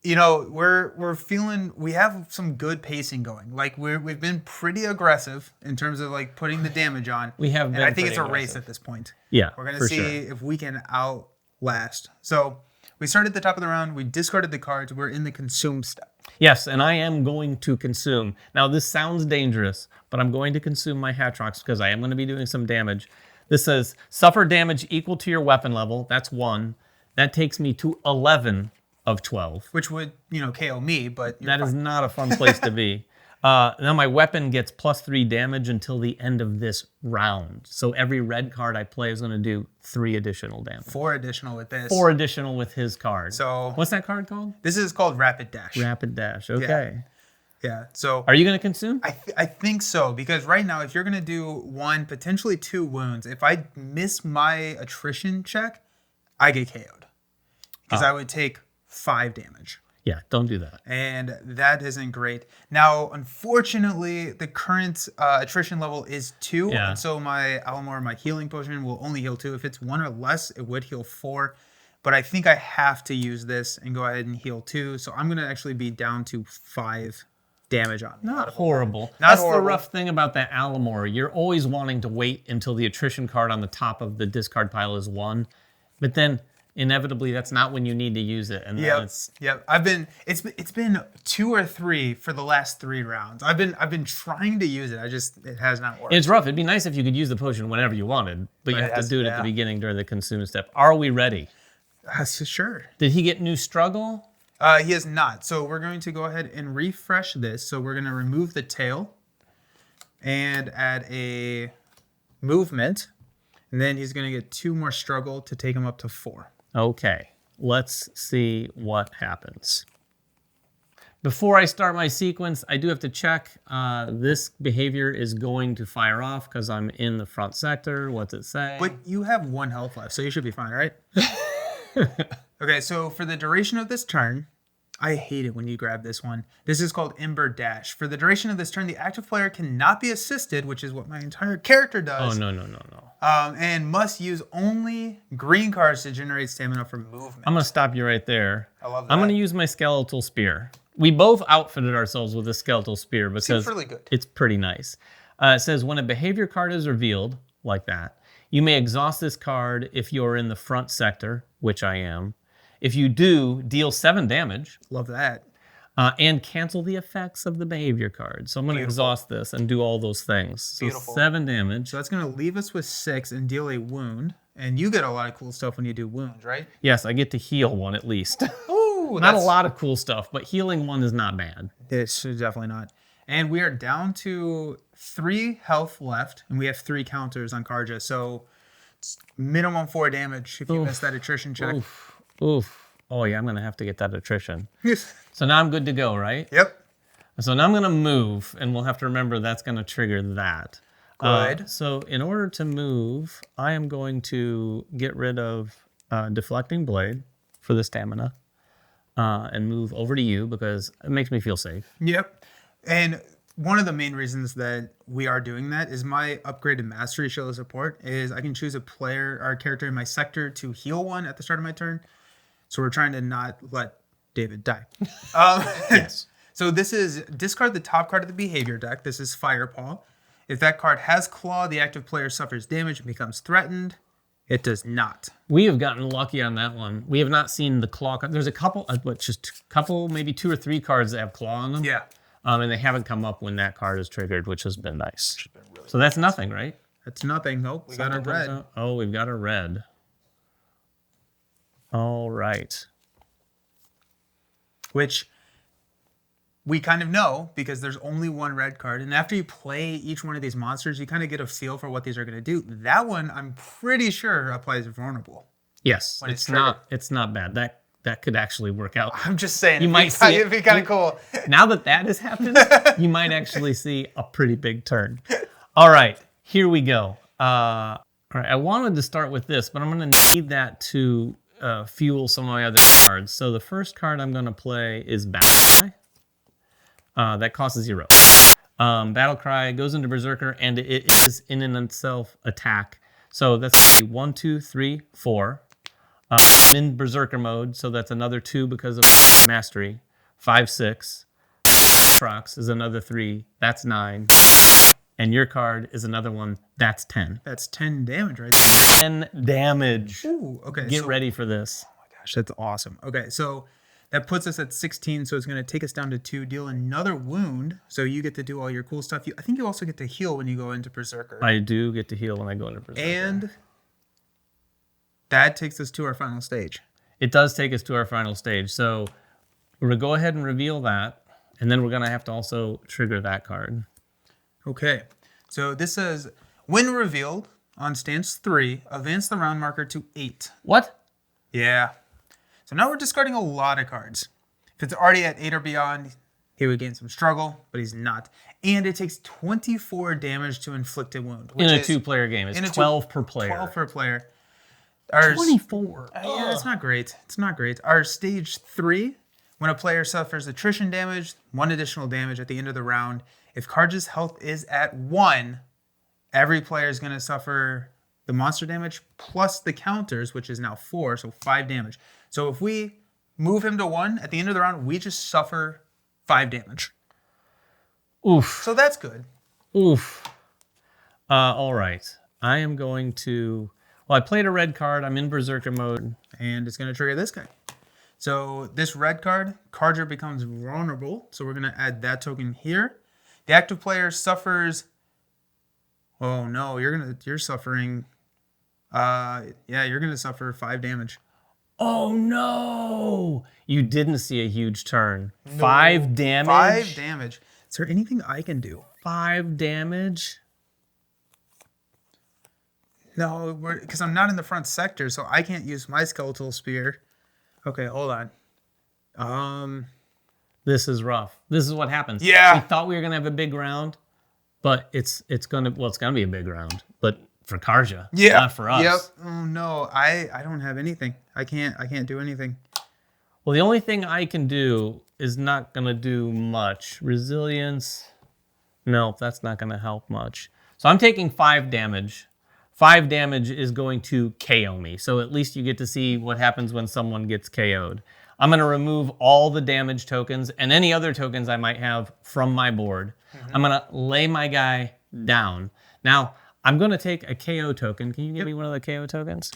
you know, we're feeling we have some good pacing going. Like we've been pretty aggressive in terms of like putting the damage on. We have been and I think it's pretty a race aggressive. at this point. Yeah, We're gonna for see sure. if we can outlast. So we started at the top of the round. We discarded the cards. We're in the consume step. Yes, and I am going to consume. Now, this sounds dangerous, but I'm going to consume my Hatrox because I am going to be doing some damage. This says, suffer damage equal to your weapon level. That's 1. That takes me to 11 of 12. Which would, you know, KO me, but That is not a fun place to be. Now my weapon gets +3 damage until the end of this round. So every red card I play is going to do 3 additional damage. 4 additional with this. 4 additional with his card. So What's that card called? this is called Rapid Dash. Rapid Dash. Okay. Yeah. So Are you going to consume? I think so, because right now, if you're going to do 1, potentially 2 wounds, if I miss my attrition check, I get KO'd. Because I would take 5 damage. Yeah, don't do that. And that isn't great. Now, unfortunately, the current attrition level is 2. Yeah. And so my Alamor, my healing potion, will only heal 2. If it's 1 or less, it would heal 4. But I think I have to use this and go ahead and heal 2. So I'm going to actually be down to 5 damage on me. Not horrible. Not That's horrible. the rough thing about that Alamor. You're always wanting to wait until the attrition card on the top of the discard pile is 1. But then inevitably that's not when you need to use it. And then it's Yep. It's been 2 or 3 for the last 3 rounds. I've been trying to use it. It has not worked. it's rough. It'd be nice if you could use the potion whenever you wanted, but you But it have to has- do it at yeah. the beginning during the consume step. Are we ready? Sure. Did he get new struggle? He has not. So we're going to go ahead and refresh this. So we're going to remove the tail and add a movement. And then he's going to get 2 more struggle to take him up to 4. Okay, let's see what happens. Before I start my sequence, I do have to check. This behavior is going to fire off because I'm in the front sector. What's it say? But you have 1 health left, so you should be fine, right? Okay, so for the duration of this turn, I hate it when you grab this one. This is called Ember Dash. For the duration of this turn, the active player cannot be assisted, which is what my entire character does. Oh, no. And must use only green cards to generate stamina for movement. I'm going to stop you right there. I love that. I'm going to use my skeletal spear. We both outfitted ourselves with a skeletal spear because Seems really good. it's pretty nice. It says, when a behavior card is revealed, like that, you may exhaust this card if you're in the front sector, which I am. If you do, deal 7 damage. Love that. And cancel the effects of the behavior card. So I'm going to exhaust this and do all those things. So Beautiful. 7 damage. So that's going to leave us with 6 and deal a wound. And you get a lot of cool stuff when you do wounds, right? Yes, I get to heal 1 at least. Ooh, Not a lot of cool stuff, but healing 1 is not bad. It's definitely not. And we are down to 3 health left, and we have 3 counters on Kharja. So it's minimum 4 damage if you miss that attrition check. Oof. Oh yeah, I'm going to have to get that attrition. So now I'm good to go, right? Yep. So now I'm going to move, and we'll have to remember that's going to trigger that. Good. So in order to move, I am going to get rid of Deflecting Blade for the stamina and move over to you because it makes me feel safe. Yep. And one of the main reasons that we are doing that is my upgraded Mastery Shield of Support is I can choose a player or a character in my sector to heal 1 at the start of my turn. So we're trying to not let David die. Yes. So this is discard the top card of the behavior deck. This is Firepaw. If that card has Claw, the active player suffers damage and becomes threatened. It does not. We have gotten lucky on that one. We have not seen the claw card. There's a couple, maybe 2 or 3 cards that have claw on them. Yeah. And they haven't come up when that card is triggered, which has been nice. So that's nothing, right? That's nothing. Nope. We got a Something comes red. out. Oh, we've got a red. All right. Which we kind of know because there's only 1 red card. And after you play each one of these monsters, you kind of get a feel for what these are going to do. That one, I'm pretty sure, applies vulnerable. Yes, When it's it's not bad. that could actually work out. I'm just saying, You might see it'd be kind of cool. Now that has happened, you might actually see a pretty big turn. All right, here we go. All right, I wanted to start with this, but I'm going to need that to fuel some of my other cards. So the first card I'm going to play is Battle Cry. That costs 0. Battle Cry goes into Berserker, and it is in and itself attack. So that's 1, 2, 3, 4. I'm in Berserker mode, so that's another 2 because of Mastery. 5, 6. Prox is another 3. That's 9. And your card is another one. That's 10. That's 10 damage right there. 10 damage. Ooh, okay. Get ready for this. Oh my gosh, that's awesome. Okay, so that puts us at 16, so it's going to take us down to 2, deal another wound, so you get to do all your cool stuff. I think you also get to heal when you go into Berserker. I do get to heal when I go into Berserker. And that takes us to our final stage. It does take us to our final stage, so we're going to go ahead and reveal that, and then we're going to have to also trigger that card. Okay, so this says, when revealed on stance 3, advance the round marker to 8. What? Yeah. So now we're discarding a lot of cards. If it's already at 8 or beyond, he would gain some struggle, but he's not. And it takes 24 damage to inflict a wound. In a 2-player game. It's 12 per player. 12 per player. 24. Yeah, it's not great. It's not great. Our stage 3, when a player suffers attrition damage, 1 additional damage at the end of the round. If Kharja's health is at 1, every player is going to suffer the monster damage plus the counters, which is now 4, so 5 damage. So if we move him to 1 at the end of the round, we just suffer 5 damage. Oof. So that's good. Oof. All right. I am going to... Well, I played a red card. I'm in Berserker mode. And it's going to trigger this guy. So this red card, Kharja becomes vulnerable. So we're going to add that token here. The active player suffers... Oh no, you're suffering... you're going to suffer 5 damage. Oh no! You didn't see a huge turn. No. 5 damage? 5 damage. Is there anything I can do? 5 damage? No, because I'm not in the front sector, so I can't use my skeletal spear. Okay, hold on. This is rough. This is what happens. Yeah. We thought we were gonna have a big round, but it's gonna be a big round. But for Kharja, not for us. Yep. Oh no, I don't have anything. I can't do anything. Well, the only thing I can do is not gonna do much. Resilience. Nope, that's not gonna help much. So I'm taking 5 damage. 5 damage is going to KO me. So at least you get to see what happens when someone gets KO'd. I'm going to remove all the damage tokens and any other tokens I might have from my board. Mm-hmm. I'm going to lay my guy down. Now, I'm going to take a KO token. Can you give me one of the KO tokens?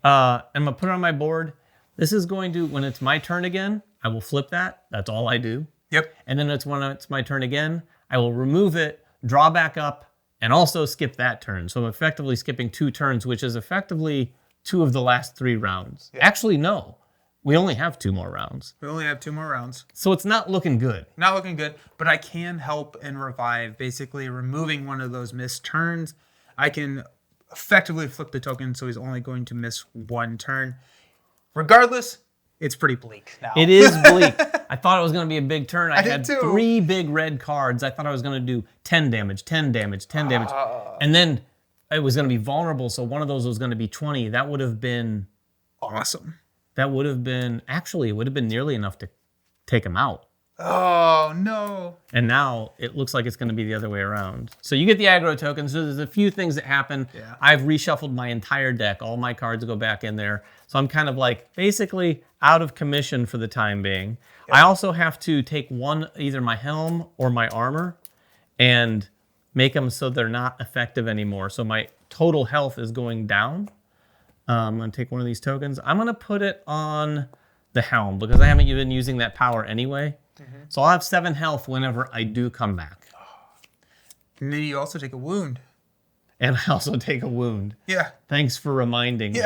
I'm going to put it on my board. This is going to, when it's my turn again, I will flip that. That's all I do. Yep. And then when it's my turn again, I will remove it, draw back up, and also skip that turn. So I'm effectively skipping 2 turns, which is effectively 2 of the last 3 rounds. Yeah. Actually, no. We only have 2 more rounds. We only have 2 more rounds. So it's not looking good. Not looking good, but I can help and revive, basically removing one of those missed turns. I can effectively flip the token, so he's only going to miss 1 turn. Regardless, it's pretty bleak now. It is bleak. I thought it was going to be a big turn. I had too. 3 big red cards. I thought I was going to do 10 damage, 10 damage, 10 damage. And then it was going to be vulnerable, so one of those was going to be 20. That would have been... awesome. That would have been... Actually, it would have been nearly enough to take him out. Oh, no. And now it looks like it's going to be the other way around. So you get the aggro tokens. So there's a few things that happen. Yeah. I've reshuffled my entire deck. All my cards go back in there. So I'm kind of like basically out of commission for the time being. Yep. I also have to take either my helm or my armor and make them so they're not effective anymore. So my total health is going down. I'm going to take one of these tokens. I'm going to put it on the helm because I haven't been using that power anyway. Mm-hmm. So I'll have 7 health whenever I do come back. And then you also take a wound. And I also take a wound. Yeah. Thanks for reminding me.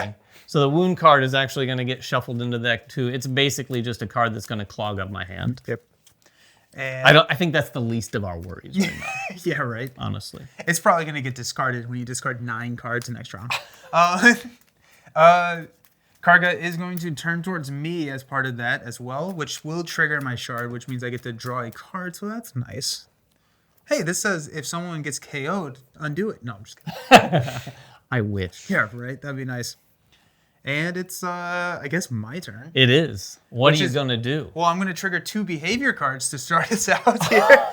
So the wound card is actually going to get shuffled into the deck too. It's basically just a card that's going to clog up my hand. Yep. And I think that's the least of our worries right now. Yeah, right. Honestly. It's probably going to get discarded when you discard 9 cards next round. Kharja is going to turn towards me as part of that as well, which will trigger my shard, which means I get to draw a card, so that's nice. Hey, this says if someone gets KO'd, undo it. No, I'm just kidding. I wish. Yeah, right? That'd be nice. And it's, I guess, my turn. It is. What Which are you is- going to do? Well, I'm going to trigger 2 behavior cards to start us out here.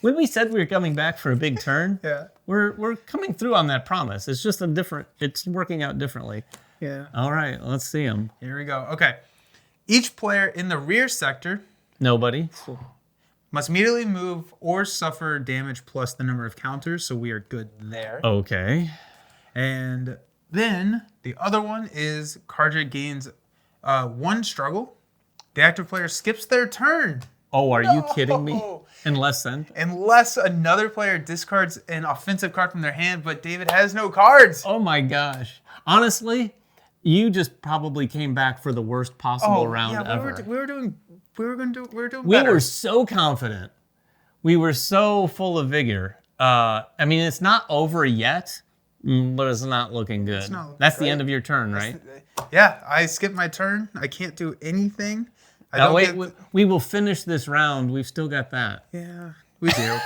When we said we were coming back for a big turn, Yeah. we're coming through on that promise. It's just it's working out differently. Yeah. All right, let's see them. Here we go. Okay. Each player in the rear sector Nobody. must immediately move or suffer damage plus the number of counters, so we are good there. Okay. And then the other one is Kharja gains 1 struggle. The active player skips their turn. Oh, are you kidding me? No. Unless then. Unless another player discards an offensive card from their hand, but David has no cards. Oh my gosh. Honestly, you just probably came back for the worst possible round ever. We were doing We better. were so confident. We were so full of vigor. I mean, it's not over yet, but it's not looking good. not looking That's the great. end of your turn, right? Yeah, I skipped my turn. I can't do anything. I Now, don't wait, get- we will finish this round. We've still got that. Yeah, we do.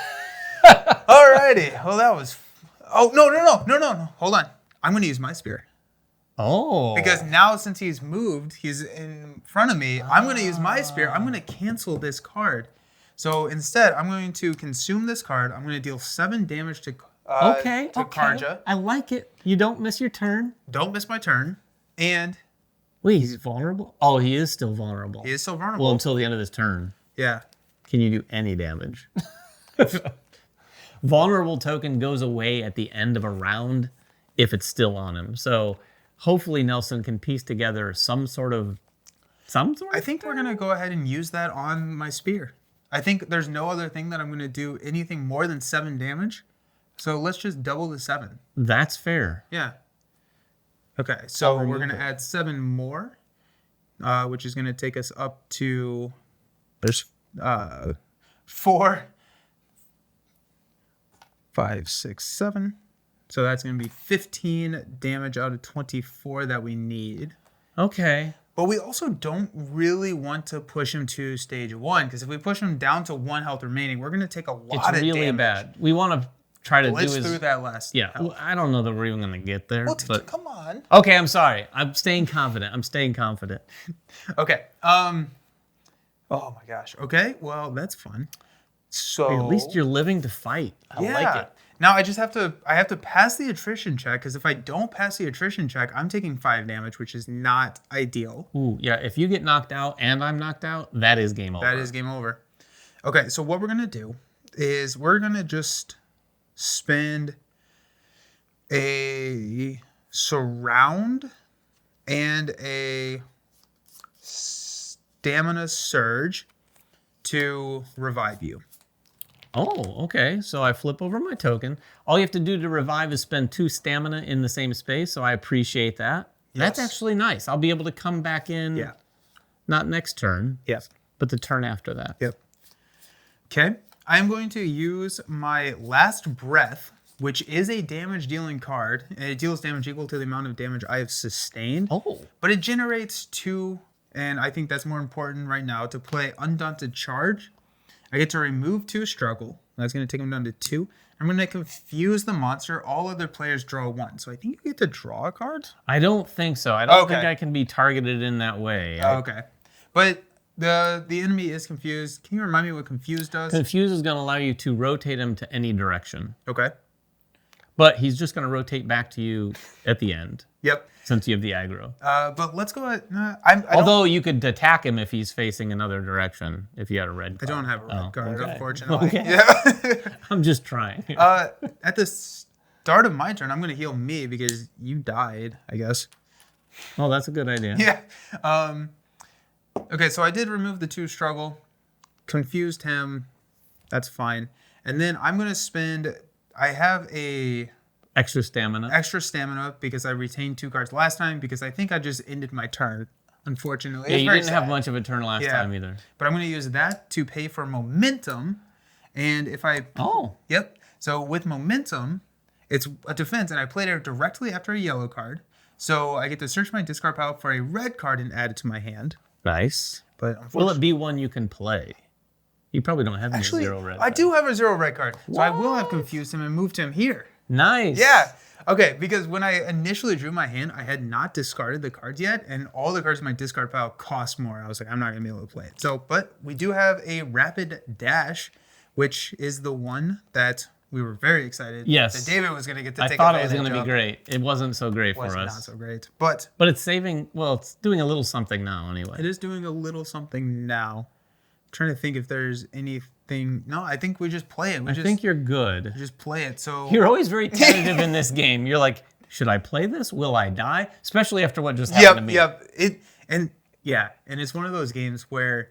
Alrighty. Well, that was. Oh no! Hold on. I'm going to use my spear Oh. because now since he's moved, he's in front of me. I'm going to use my spear. I'm going to cancel this card. So instead, I'm going to consume this card. I'm going to deal 7 damage to Okay. to Kharja. I like it. You don't miss your turn. Don't miss my turn. And Wait, he's vulnerable? Oh, he is still vulnerable. he is still vulnerable. Well, until the end of his turn. Yeah. Can you do any damage? Vulnerable token goes away at the end of a round if it's still on him. So hopefully Nelson can piece together some sort of. I think we're going to go ahead and use that on my spear. I think there's no other thing that I'm going to do anything more than 7 damage. So let's just double the 7. That's fair. Yeah. Okay, so I'll we're going remove to it. add 7 more, which is going to take us up to There's 4, 5, 6, 7. So that's going to be 15 damage out of 24 that we need. okay. But we also don't really want to push him to stage 1, because if we push him down to 1 health remaining, we're going to take a lot It's of really damage. bad. We want to try to Blitz do through is that last yeah. health. Well, I don't know that we're even going to get there. Well, But come on. okay, I'm sorry. I'm staying confident. Okay. Oh my gosh. Okay. Well, that's fun. So At least you're living to fight. I like it. Now I have to pass the attrition check, because if I don't pass the attrition check, I'm taking 5 damage, which is not ideal. Ooh, yeah. If you get knocked out and I'm knocked out, that is game over. That is game over. Okay, so what we're gonna do is we're gonna just spend a surround and a stamina surge to revive you. Oh, okay. So I flip over my token. All you have to do to revive is spend 2 stamina in the same space. So I appreciate that. That's Yes. actually nice. I'll be able to come back in. Yeah. Not next turn, Yes. but the turn after that. Yep. Okay. I'm going to use my last breath, which is a damage dealing card. And it deals damage equal to the amount of damage I have sustained. Oh. But it generates 2, and I think that's more important right now, to play Undaunted Charge. I get to remove 2 struggle. That's going to take them down to 2. I'm going to confuse the monster. All other players draw 1. So I think you get to draw a card. I don't think so. I don't think Okay. I can be targeted in that way. Okay. But the enemy is confused. Can you remind me what confuse does? Confuse is going to allow you to rotate him to any direction. Okay. But he's just going to rotate back to you at the end, Yep. since you have the aggro. But let's go ahead. Although you could attack him if he's facing another direction, if you had a red card. I don't have a red card, okay. unfortunately. Okay. Yeah. I'm just trying. At the start of my turn, I'm going to heal me because you died, I guess. Oh, that's a good idea. Yeah. Okay, so I did remove the 2 struggle, confused him. That's fine. And then I'm going to spend. I have a Extra stamina. extra stamina because I retained 2 cards last time, because I think I just ended my turn, unfortunately. Yeah, It's you very didn't have sad. much of a turn last Yeah. time either. But I'm going to use that to pay for momentum. And if I... Oh. Yep. So with momentum, it's a defense, and I played it directly after a yellow card. So I get to search my discard pile for a red card and add it to my hand. Nice. But Will it be one you can play? You probably don't have any actually, 0 red. I do have a 0 red card. So I will have confused him and moved him here. Nice. Yeah. Okay, because when I initially drew my hand, I had not discarded the cards yet, and all the cards in my discard pile cost more. I was like, I'm not going to be able to play it. So, but we do have a Rapid Dash, which is the one that we were very excited that David was going to get to take I thought it was advantage going to be great. It wasn't so great for us. Not so great. But it's saving, well, it's doing a little something now anyway. it is doing a little something now. I'm trying to think if there's anything. No, I think we just play it. I think you're good. Just play it. So you're always very tentative in this game. You're like, should I play this? Will I die? Especially after what just happened to me. And it's one of those games where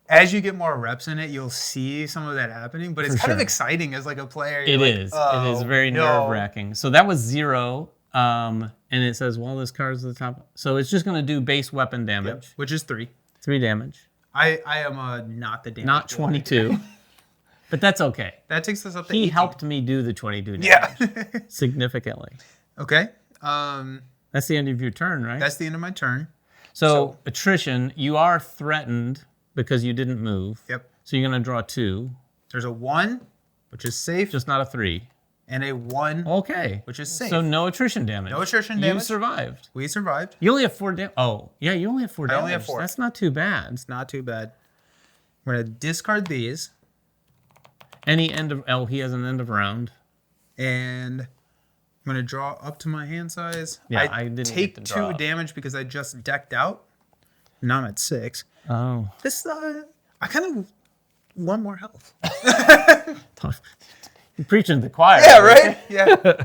as you get more reps in it, you'll see some of that happening, but it's kind of exciting as like a player. It is. It is very nerve-wracking. So that was 0, and it says, well, this card's at the top. So it's just going to do base weapon damage. Which is 3. 3 damage. I am not the damage. Not 22. But that's okay. That takes us up to 18. He helped me do the 22 damage. Significantly. Okay. That's the end of your turn, right? That's the end of my turn. So attrition, you are threatened because you didn't move. Yep. So you're going to draw 2. There's a 1, which is safe. Just not a 3. And a 1, okay, which is safe. So no attrition damage. No attrition damage. You survived. We survived. You only have 4 damage. Oh, yeah, you only have 4 damage. I only have 4. That's not too bad. It's not too bad. We're going to discard these. Any end of... Oh, he has an end of round. And I'm going to draw up to my hand size. Yeah, I didn't take get to draw 2 up. damage because I just decked out. Now I'm at 6. Oh. This, I kind of want more health. Tough. You're preaching to the choir. Yeah, right? Yeah.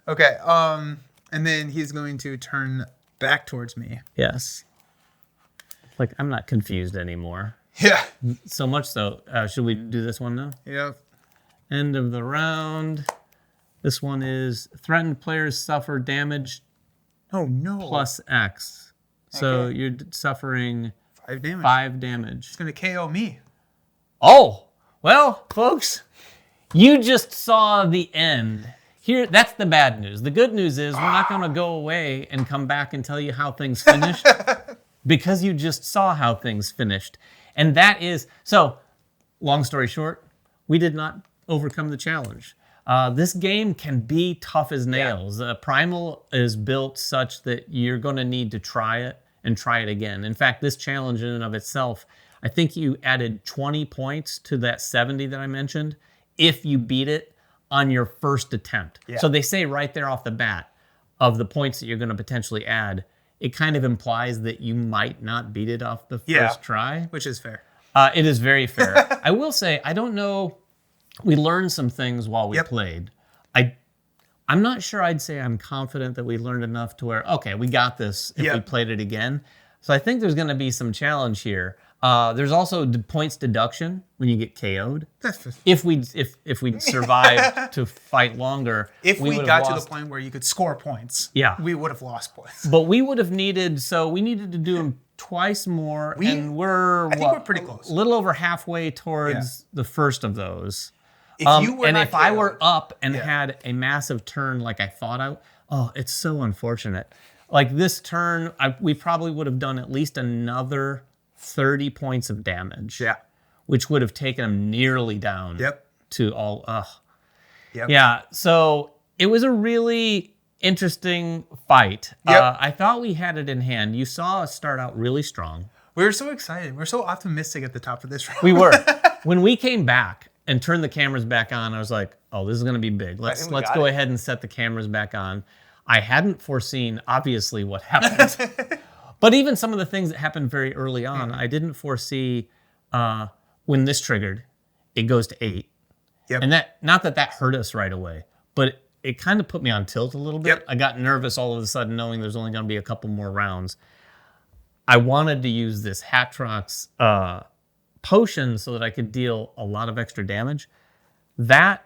Okay. And then he's going to turn back towards me. Yes. Like, I'm not confused anymore. Yeah. So much so. Should we do this one now? Yeah. End of the round. This one is threatened players suffer damage Oh, no. plus X. So you're suffering 5 damage. 5 damage. It's going to KO me. Oh, well, folks, you just saw the end. Here, that's the bad news. The good news is we're not going to go away and come back and tell you how things finished because you just saw how things finished. And that is, so, long story short, we did not overcome the challenge. This game can be tough as nails. Primal is built such that you're going to need to try it and try it again. In fact, this challenge in and of itself, I think you added 20 points to that 70 that I mentioned if you beat it on your first attempt. Yeah. So they say right there off the bat of the points that you're going to potentially add, it kind of implies that you might not beat it off the first try. Which is fair. It is very fair. I will say, I don't know, we learned some things while we played. I'm not sure I'd say I'm confident that we learned enough to where, okay, we got this if we played it again. So I think there's going to be some challenge here. There's also points deduction when you get KO'd. If we survived to fight longer, if we got to the point where you could score points, we would have lost points. But we would have needed, so we needed to do them twice more, and I think we're pretty close. A little over halfway towards the first of those. If I were up and had a massive turn like I thought it's so unfortunate. Like this turn, we probably would have done at least another 30 points of damage. Yeah. Which would have taken him nearly down to all. Yeah, so it was a really interesting fight. I thought we had it in hand. You saw us start out really strong. We were so excited. We were so optimistic at the top of this round. We were. When we came back and turned the cameras back on, I was like, oh, this is going to be big. Let's go ahead and set the cameras back on. I hadn't foreseen, obviously, what happened. But even some of the things that happened very early on, I didn't foresee when this triggered, it goes to 8. And not that hurt us right away, but it kind of put me on tilt a little bit. I got nervous all of a sudden knowing there's only going to be a couple more rounds. I wanted to use this Hatrox potion so that I could deal a lot of extra damage. I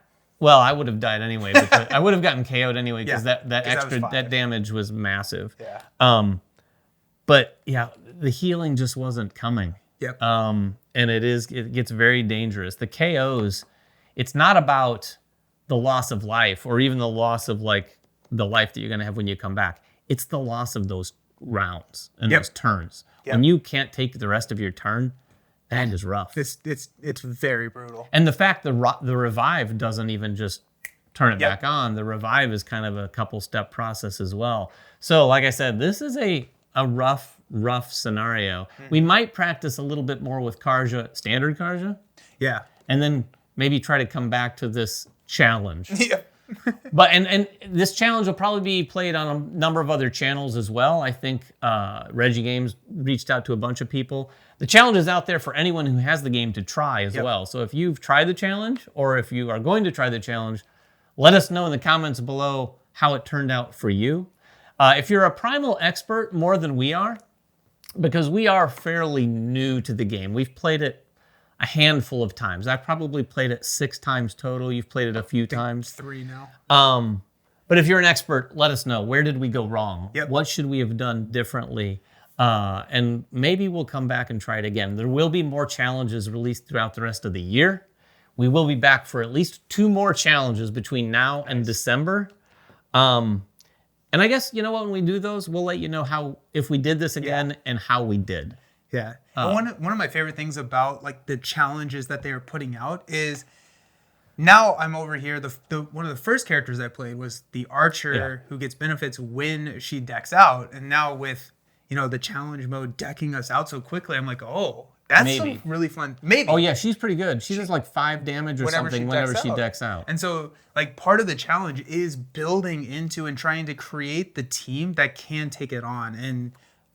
would have died anyway. Because I would have gotten KO'd anyway because that damage was massive. But yeah, the healing just wasn't coming. And it gets very dangerous. The KOs, it's not about the loss of life or even the loss of like the life that you're going to have when you come back. it's the loss of those rounds and Yep. those turns. Yep. When you can't take the rest of your turn, that is rough. It's very brutal. And the fact the revive doesn't even just turn it back on. The revive is kind of a couple step process as well. So like I said, this is a rough scenario. We might practice a little bit more with Kharja, standard Kharja, Yeah. and then maybe try to come back to this challenge. Yeah. But and this challenge will probably be played on a number of other channels as well. I think Reggie Games reached out to a bunch of people. The challenge is out there for anyone who has the game to try as well. So if you've tried the challenge, or if you are going to try the challenge, let us know in the comments below how it turned out for you. If you're a Primal expert more than we are, because we are fairly new to the game. We've played it a handful of times. I've probably played it 6 times total. You've played it a few times. 3 now. But if you're an expert, let us know. Where did we go wrong? Yep. What should we have done differently? And maybe we'll come back and try it again. There will be more challenges released throughout the rest of the year. We will be back for at least 2 more challenges between now and December. And I guess, you know what, when we do those, we'll let you know how, if we did this again and how we did. Yeah. And one of my favorite things about like the challenges that they are putting out is now I'm over here. The one of the first characters I played was the archer who gets benefits when she decks out. And now with, the challenge mode decking us out so quickly, I'm like, oh, that's some really fun. Maybe. Oh, yeah, she's pretty good. She does like 5 damage or something whenever she decks out. And so, like, part of the challenge is building into and trying to create the team that can take it on. And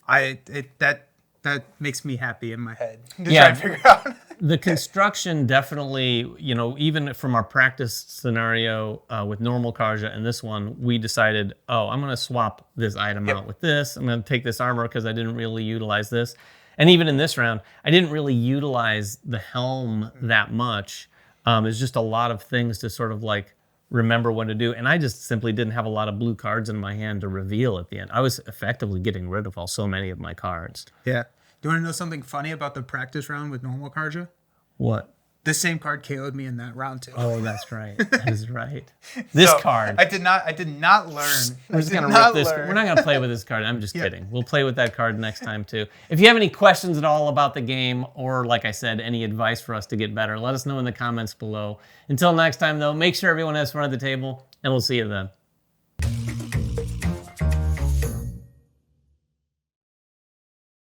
that makes me happy in my head to try and figure out. The construction definitely, even from our practice scenario with normal Kharja and this one, we decided, I'm going to swap this item out with this. I'm going to take this armor because I didn't really utilize this. And even in this round, I didn't really utilize the helm that much. It's just a lot of things to sort of like remember what to do. And I just simply didn't have a lot of blue cards in my hand to reveal at the end. I was effectively getting rid of so many of my cards. Yeah. Do you want to know something funny about the practice round with normal Kharja? What? The same card KO'd me in that round too. Oh, that's right. That is right. This card. I did not learn. We're just gonna rip this. We're not gonna play with this card. I'm just kidding. We'll play with that card next time too. If you have any questions at all about the game, or like I said, any advice for us to get better, let us know in the comments below. Until next time though, make sure everyone has fun at the table, and we'll see you then.